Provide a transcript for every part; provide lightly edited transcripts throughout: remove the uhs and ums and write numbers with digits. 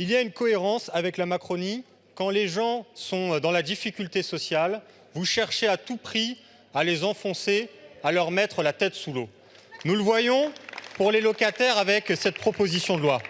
Il y a une cohérence avec la Macronie. Quand les gens sont dans la difficulté sociale, vous cherchez à tout prix à les enfoncer, à leur mettre la tête sous l'eau. Nous le voyons pour les locataires avec cette proposition de loi.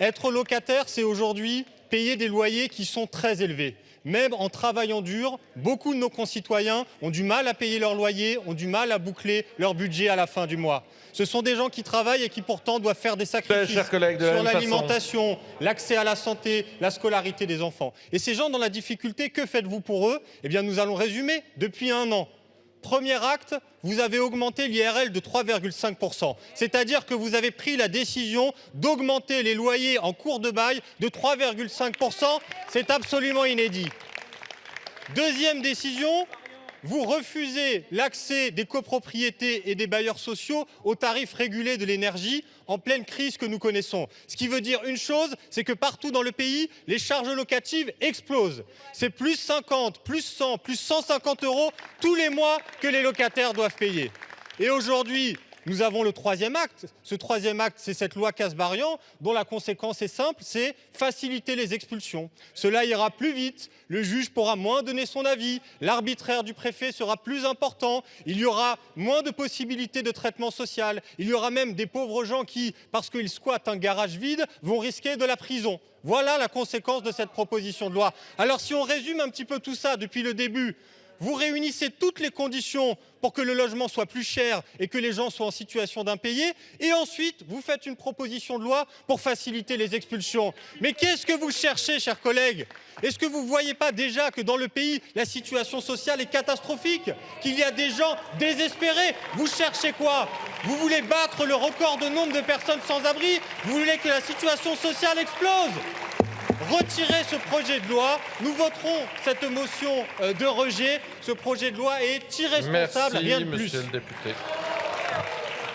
Être locataire, c'est aujourd'hui payer des loyers qui sont très élevés. Même en travaillant dur, beaucoup de nos concitoyens ont du mal à payer leur loyer, ont du mal à boucler leur budget à la fin du mois. Ce sont des gens qui travaillent et qui pourtant doivent faire des sacrifices sur l'alimentation, l'accès à la santé, la scolarité des enfants. Et ces gens dans la difficulté, que faites-vous pour eux? Eh bien, nous allons résumer depuis 1 an. Premier acte, vous avez augmenté l'IRL de 3,5%. C'est-à-dire que vous avez pris la décision d'augmenter les loyers en cours de bail de 3,5%. C'est absolument inédit. Deuxième décision, vous refusez l'accès des copropriétés et des bailleurs sociaux aux tarifs régulés de l'énergie en pleine crise que nous connaissons. Ce qui veut dire une chose, c'est que partout dans le pays, les charges locatives explosent. C'est plus 50, plus 100, plus 150 € tous les mois que les locataires doivent payer. Et aujourd'hui, nous avons le troisième acte. Ce troisième acte, c'est cette loi Kasbarian, dont la conséquence est simple, c'est faciliter les expulsions. Cela ira plus vite, le juge pourra moins donner son avis, l'arbitraire du préfet sera plus important, il y aura moins de possibilités de traitement social, il y aura même des pauvres gens qui, parce qu'ils squattent un garage vide, vont risquer de la prison. Voilà la conséquence de cette proposition de loi. Alors si on résume un petit peu tout ça depuis le début, vous réunissez toutes les conditions pour que le logement soit plus cher et que les gens soient en situation d'impayé, et ensuite vous faites une proposition de loi pour faciliter les expulsions. Mais qu'est-ce que vous cherchez, chers collègues? Est-ce que vous ne voyez pas déjà que dans le pays, la situation sociale est catastrophique, qu'il y a des gens désespérés? Vous cherchez quoi? Vous voulez battre le record de nombre de personnes sans abri? Vous voulez que la situation sociale explose? Retirez ce projet de loi, nous voterons cette motion de rejet. Ce projet de loi est irresponsable, rien de plus. Merci, monsieur le député.